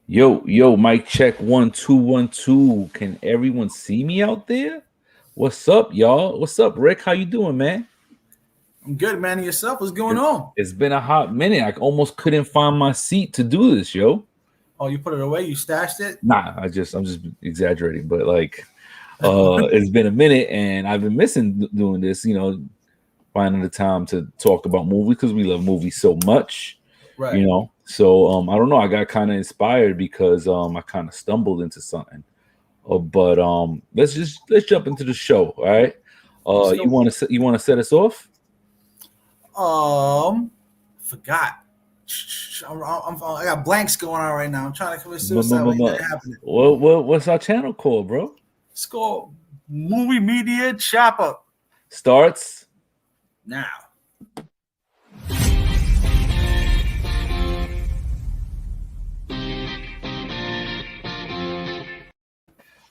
Yo, mic check 1 2 1 2. Can everyone see me out there? What's up, y'all? What's up, Rick? How you doing, man? I'm good, man. And yourself? What's going It, on? it's been a hot minute. I almost couldn't find my seat to do this, yo. Oh, you put it away? You stashed it? Nah, I'm just exaggerating, but like, it's been a minute, and I've been missing doing this. Finding the time to talk about movies because we love movies so much. Right. So I don't know. I got kind of inspired because I kind of stumbled into something. But let's jump into the show. All right. Let's You go. want to set us off? Forgot. I got blanks going on right now. I'm trying to commit Bu- bu- suicide bu- when bu- that happening. what's our channel called, bro? Let's go. Movie Media Chop Up Starts. now.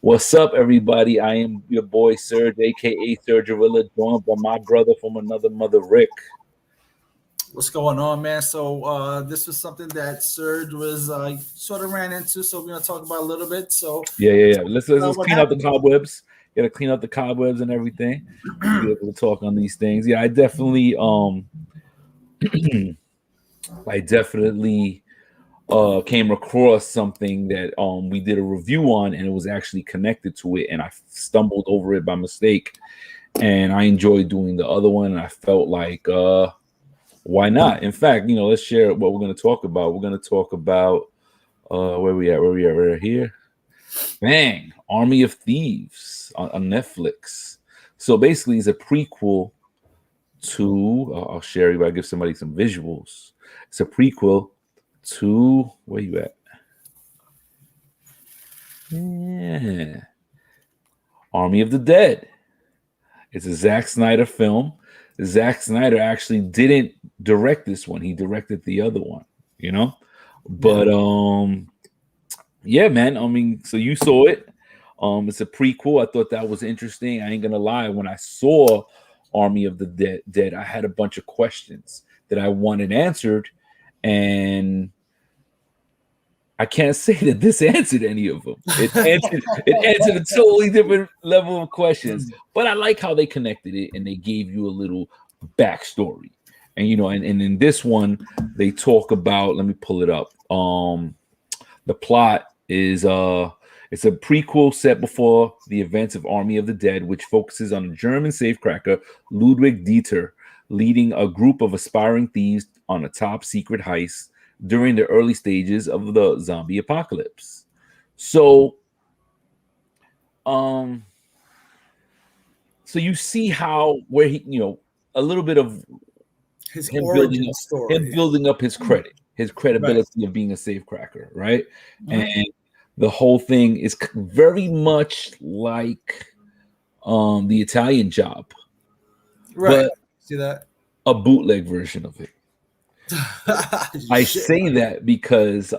What's up, everybody? I am your boy Serge, aka Sergerilla, joined by my brother from another mother, Rick. What's going on, man? So this was something that Serge was sort of ran into, so we're gonna talk about a little bit. So Yeah. Let's what clean out the happened? cobwebs. Got to clean out the cobwebs and everything. Be able to talk on these things. Yeah, I definitely I definitely came across something that we did a review on, and it was actually connected to it, and I stumbled over it by mistake, and I enjoyed doing the other one, and I felt like why not? In fact, let's share what we're going to talk about. We're going to talk about where we at? We're here. Bang! Army of Thieves on Netflix. So basically, it's a prequel to. I'll share you. I give somebody some visuals. It's a prequel to where you at? Yeah, Army of the Dead. It's a Zack Snyder film. Zack Snyder actually didn't direct this one. He directed the other one. But yeah, man. I mean, so you saw it. It's a prequel. I thought that was interesting. I ain't gonna lie. When I saw Army of the Dead, I had a bunch of questions that I wanted answered, and I can't say that this answered any of them. It answered a totally different level of questions. But I like how they connected it and they gave you a little backstory. And and in this one, they talk about. Let me pull it up. The plot is it's a prequel set before the events of Army of the Dead, which focuses on a German safecracker, Ludwig Dieter, leading a group of aspiring thieves on a top secret heist during the early stages of the zombie apocalypse. So you see how where he, a little bit of His him origin story. building up his credibility of being a safecracker, right? And the whole thing is very much like the Italian Job, Right. but See that? a bootleg version of it. I say that because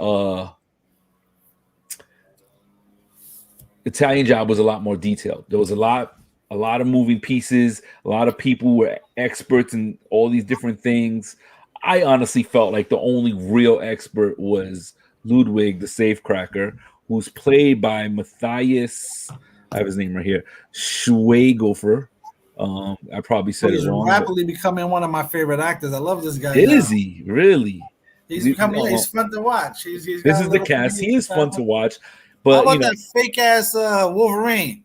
Italian Job was a lot more detailed. There was a lot of moving pieces. A lot of people were experts in all these different things. I honestly felt like the only real expert was Ludwig, the safecracker, who's played by Matthias. I have his name right here, Schweighöfer. I probably said He's it wrong. rapidly becoming one of my favorite actors. I love this guy. Is he really? He's becoming. He's fun to watch. He's This got is the cast. He is fun to watch. How But about that fake ass Wolverine?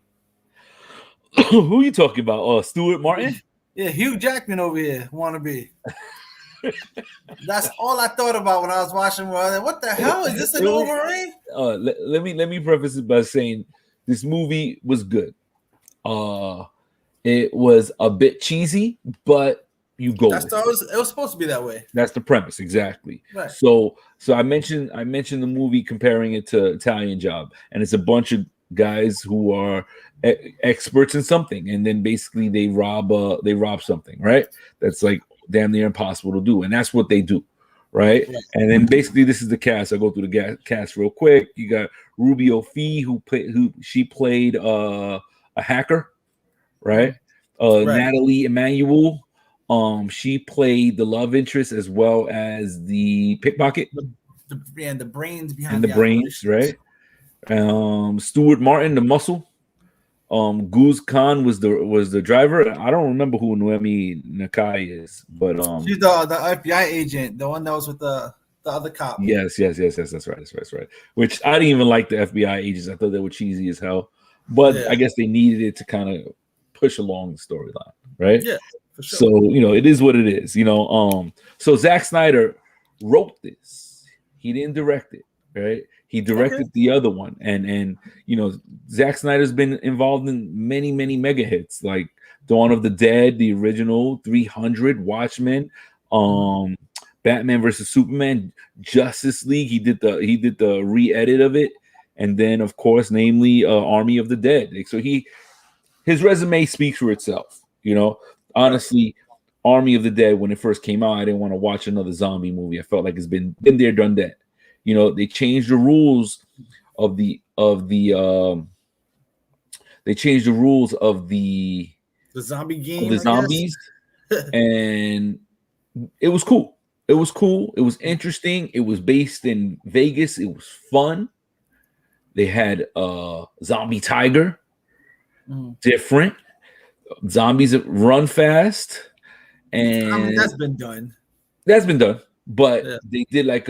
who are you talking about? Stuart Martin? Yeah, Hugh Jackman over here. Wannabe. That's all I thought about when I was watching. What the hell is this? A Wolverine? Let me preface it by saying this movie was good. It was a bit cheesy, but you go. It was supposed to be that way. That's the premise, exactly. Right. So I mentioned the movie comparing it to Italian Job, and it's a bunch of guys who are experts in something, and then basically they rob something, right? That's like damn near impossible to do, and that's what they do, right? And then basically this is the cast. I'll go through the cast real quick. You got Rubio Fee, who played a hacker, right? Natalie Emanuel, She played the love interest as well as the pickpocket The brains and behind the the brains, operations. right? Stuart Martin, the muscle. Guz Khan was the driver. I don't remember who Noemi Nakai is, but She's the FBI agent, the one that was with the other cop. yes. That's right. Which I didn't even like the FBI agents. I thought they were cheesy as hell, but Yeah, I guess they needed it to kind of push along the storyline, right? yeah, for So sure. it is what it is. So Zack Snyder wrote this. He didn't direct it, right? He Okay. directed the other one, and Zack Snyder's been involved in many mega hits like Dawn of the Dead, the original, 300, Watchmen, Mhm. um, Batman versus Superman, Justice League. He did the re-edit of it, and then of course, namely, Army of the Dead. Like, so his resume speaks for itself. Right. Honestly, Army of the Dead, when it first came out, I didn't want to watch another zombie movie. I felt like it's been there, done that. They changed the rules of they changed the rules The zombie of game, the I guess. zombies, and it was cool. It was cool. It was interesting. It was based in Vegas. It was fun. They had zombie tiger, Mhm. different zombies that run fast, I mean, and that's been done. that's been done. But Yeah, they did like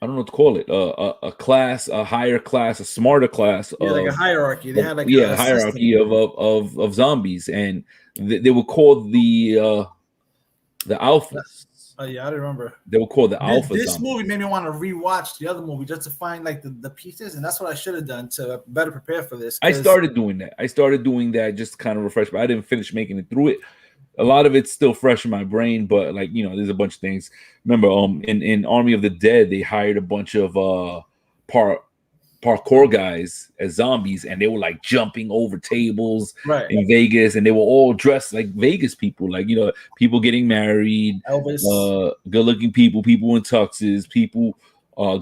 I don't know what to call it, a class, a higher class, a smarter class yeah, like a of, hierarchy. They had like yeah, a hierarchy system. of zombies, and they were called the alphas. Oh yeah, I remember. They were called the This alpha this movie zombies. made me want to rewatch the other movie just to find like the pieces, and that's what I should have done to better prepare for this. I Because started doing that. Just to kind of refresh, but I didn't finish making it through it. A lot of it's still fresh in my brain, but like there's a bunch of things. Remember, in Army of the Dead, they hired a bunch of par parkour guys as zombies, and they were like jumping over tables right, in Vegas, and they were all dressed like Vegas people, like people getting married, Elvis. good-looking people in tuxes, people,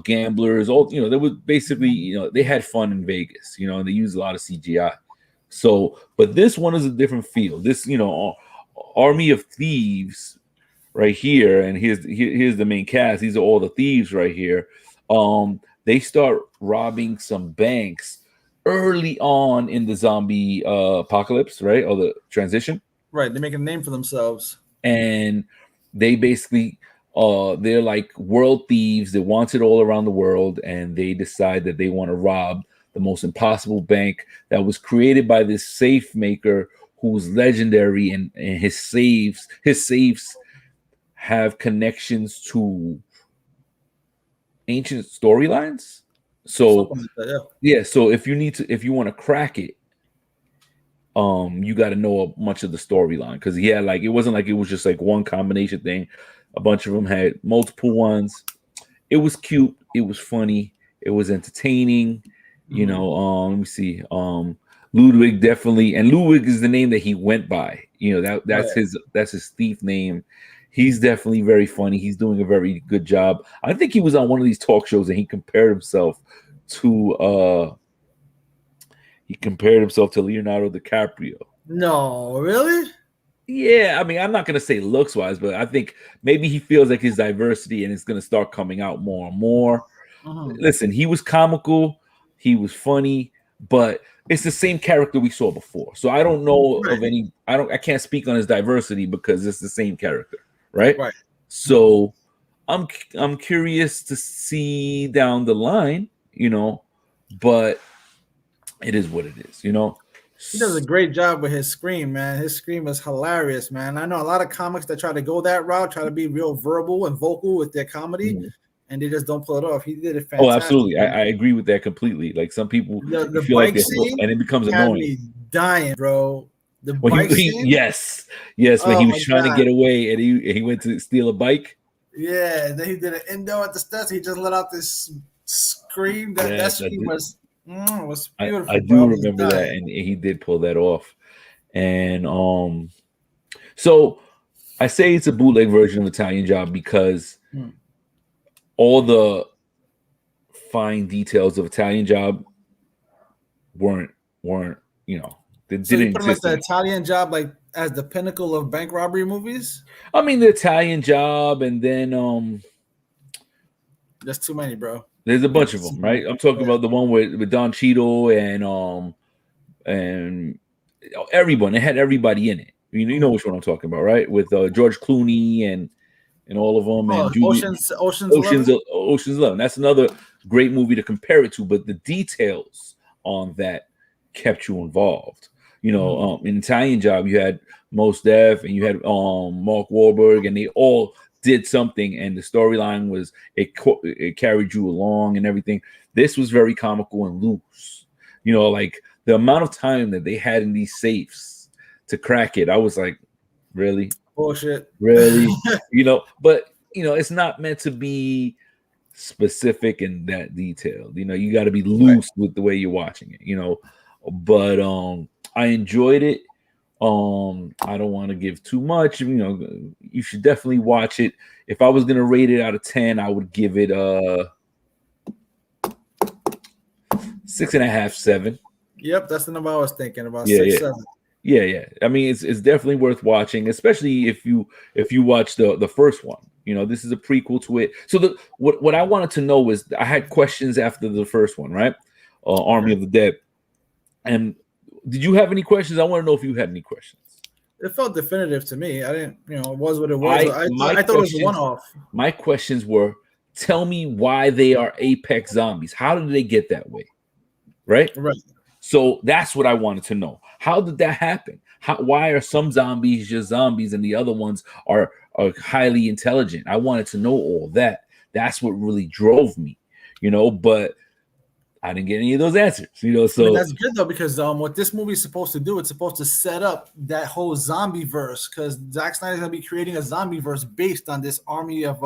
gamblers, all they were basically, they had fun in Vegas, and they used a lot of CGI. So, but this one is a different feel. This, Army of Thieves right here, and here's the main cast. These are all the thieves right here. They start robbing some banks early on in the zombie apocalypse, right, or the transition, Right, they're making a name for themselves. and they basically they're like world thieves. They're wanted all around the world, and they decide that they want to rob the most impossible bank that was created by this safe maker who's legendary, and his safes have connections to ancient storylines. So Something like that. Yeah. yeah, so if you want to crack it, you got to know much of the storyline, because yeah, like it wasn't like it was just like one combination thing. A bunch of them had multiple ones. It was cute. It was funny. It was entertaining. Mhm. Let me see. Ludwig definitely, and Ludwig is the name that he went by. That's Right. his thief name. He's definitely very funny. He's doing a very good job. I think he was on one of these talk shows and to he compared himself to Leonardo DiCaprio. No, really? Yeah, I mean, I'm not gonna say looks wise, but I think maybe he feels like his diversity and it's gonna start coming out more and more. Mhm. Listen, he was comical, he was funny, but it's the same character we saw before. So I don't know Right. of any. I can't speak on his diversity because it's the same character, right? Right. Mhm. So I'm curious to see down the line, but it is what it is. He does a great job with his scream, man. His scream is hilarious, man. I know a lot of comics that try to go that route, try to be real verbal and vocal with their comedy, Mhm. and they just don't pull it off. He did it Oh, fantastic. absolutely. I agree with that completely. Like some people, The you feel like bike they're, scene and it becomes had annoying. me dying, bro. The When bike scene, yes, when oh he my was trying to god, get away and he went to steal a bike. yeah. And then he did an endo at the steps. He just let out this scream. That Yes, scream was I beautiful, bro. I do was remember that, dying. and he did pull that off. And so I say it's a bootleg version of Italian Job because Hmm. all the fine details of Italian Job weren't weren't that So you didn't put like exist the anymore. Italian Job like as the pinnacle of bank robbery movies? I mean, the Italian Job, and then There's too many, bro. there's a bunch of There's too them, many. right? I'm talking Yeah. about the one with Don Cheadle and everyone. It had everybody in it. You know Mhm. which one I'm talking about, right? With George Clooney and all of them, and Oh, Julie Ocean's 11. Ocean's 11. That's another great movie to compare it to, but the details on that kept you involved. Mhm. In Italian Job, you had Mos Def and you had Mark Wahlberg, and they all did something, and the storyline was it carried you along and everything. This was very comical and loose. Like the amount of time that they had in these safes to crack it, I was like, really, Bullshit. really, but it's not meant to be specific and that detailed. You got to be Right. loose with the way you're watching it. But I enjoyed it. I don't want to give too much. You should definitely watch it. If I was gonna rate it out of 10, I would give it a 6.5, 7. Yep, that's the number I was thinking about. Yeah, Six, yeah. seven. Yeah. I mean, it's definitely worth watching, especially if you watch the first one. This is a prequel to it. So what I wanted to know was I had questions after the first one, right? Army Okay. of the Dead. And did you have any questions? I want to know if you had any questions. It felt definitive to me. I didn't, it was what it was. I I my thought I thought it was a one questions off. my questions were, tell me why they are apex zombies. How did they get that way? Right? Right. So that's what I wanted to know. How did that happen? Why are some zombies just zombies and the other ones are highly intelligent? I wanted to know all that. That's what really drove me, but I didn't get any of those answers, I mean, so that's good though because what this movie is supposed to do, it's supposed to set up that whole zombie verse because Zack Snyder's gonna be creating a zombie verse based on this army of is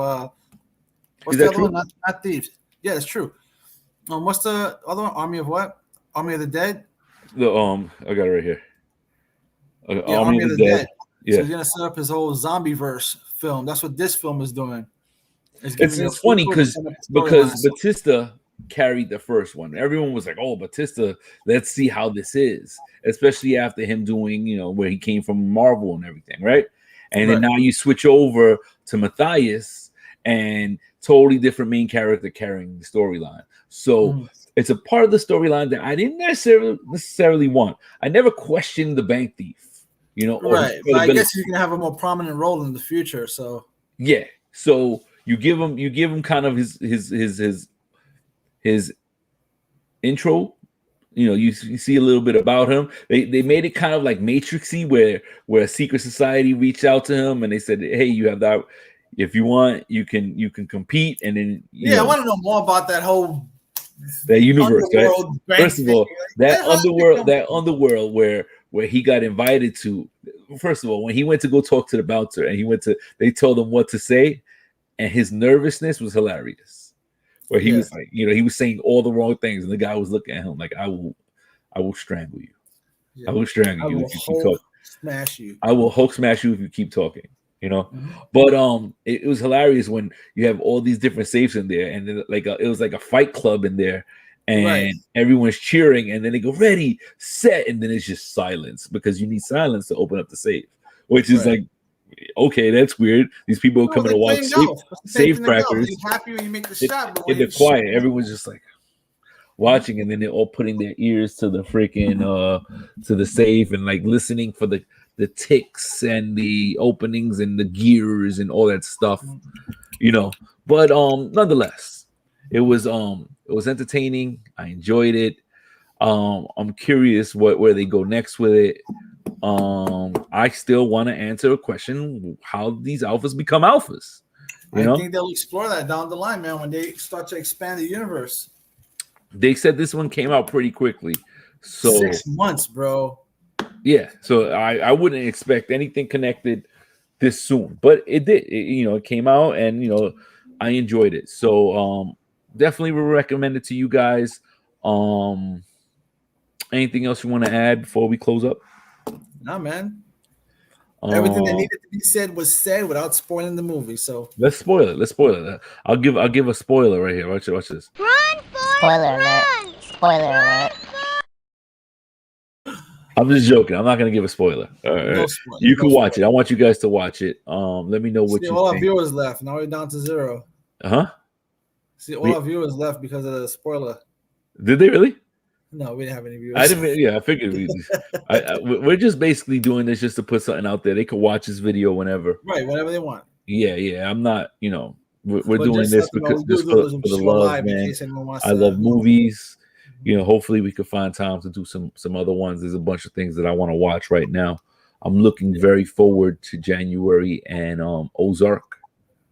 what's the that other one? true? Not Thieves. Yeah, it's true. What's the other one? Army of what? Army of the Dead. I got it right here. Yeah, Army Army of of the the Dead. Dead. So Yeah. he's gonna set up his whole zombie verse film. That's what this film is doing. It's It's giving you a it's funny prequel to because set up the because storyline. Batista carried the first one. Everyone was like, "Oh, Batista, let's see how this is," especially after him doing, where he came from Marvel and everything, right? And then Right. now you switch over to Matthias and totally different main character carrying the storyline. So Mhm. it's a part of the storyline that I didn't necessarily want. I never questioned the bank thief, or his Right. But I credibility. guess he's gonna have a more prominent role in the future. So Yeah. So you give him kind of his intro. You see a little bit about him. They made it kind of like Matrixy, where a secret society reached out to him and they said, "Hey, you have that. If you want, you can compete." And then yeah, I want to know more about that whole that universe, right? underworld bank First of thing. all, that Like, how did it underworld, come that from? underworld where he got invited to. First of all, when he went to go talk to the bouncer and they told him what to say, and his nervousness was hilarious. Where he Yeah. was like, he was saying all the wrong things, and the guy was looking at him like, I will strangle you. I Yeah. will strangle I you will if you keep Hulk talking. smash you. I will Hulk smash you if you keep talking. You know, Mhm. but it was hilarious when you have all these different safes in there, and then it was like a fight club in there, Right. and everyone's cheering, and then they go ready, set, and then it's just silence because you need silence to open up the safe, which is Right. like, okay, that's weird. These people are No, coming they to walk playing golf. It's the same safe thing in golf. crackers You're happy when you make the in, shot, but in when the you shoot, quiet. Everyone's just like watching, and then they're all putting their ears to the freaking to the safe and like listening for the ticks and the openings and the gears and all that stuff, you know. But nonetheless, it was entertaining. I enjoyed it. I'm curious where they go next with it. I still want to answer a question: how these alphas become alphas? You I know, think they'll explore that down the line, man, when they start to expand the universe. they said this one came out pretty quickly, so 6 months, bro. yeah. So I wouldn't expect anything connected this soon, but it did. It came out, and I enjoyed it. So definitely will recommend it to you guys. Um, anything else you want to add before we close up? Nah, man. Everything that Um, needed to be said was said without spoiling the movie. So let's spoil it. Let's spoil it. I'll give a spoiler right here. Watch this. Run, Forrest, spoiler alert! Spoiler alert! I'm just joking. I'm not gonna give a spoiler. No spoiler. You No can watch it. spoiler. I want you guys to watch it. Let me know what See, you all our think. viewers left. Now we're down to 0. Huh? See, all our viewers left because of the spoiler. Did they really? No, we didn't have any I viewers. didn't. Yeah, I figured we're just basically doing this just to put something out there. They could watch this video whenever. Right, whatever they want. Yeah. I'm not. We're But doing just this let them know because we do just do some for the show love, live in man. case anyone wants I to. love movies. Hopefully we could find time to do some other ones. There's a bunch of things that I want to watch right now. I'm looking very forward to January and Ozark.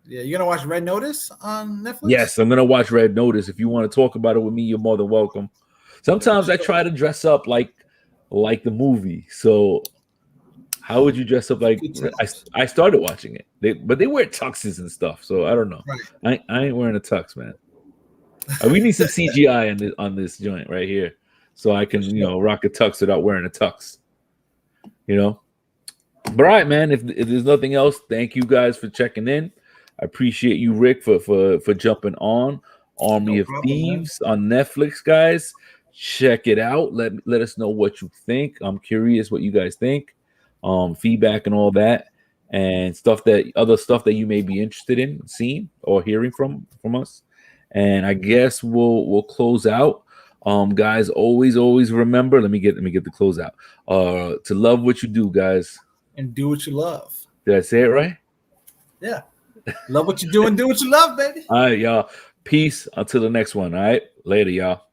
Yeah, you gonna watch Red Notice on Netflix? Yes, I'm gonna watch Red Notice. If you want to talk about it with me, you're more than welcome. Sometimes I try to dress up like the movie. So how would you dress up like? I started watching it, but they wear tuxes and stuff. So I don't know. Right. I ain't wearing a tux, man. We need some CGI on this joint right here, so I can rock a tux without wearing a tux. But all right, man. If there's nothing else, thank you guys for checking in. I appreciate you, Rick, for jumping on Army of Thieves on Netflix, guys. Check it out. Let us know what you think. I'm curious what you guys think. Feedback and all that, and other stuff that you may be interested in seeing or hearing from us. And I guess we'll close out. Guys, always remember. Let me get the close out. To love what you do, guys, and do what you love. Did I say it right? Yeah. Love what you do and do what you love, baby. All right, y'all. Peace until the next one. All right. Later, y'all.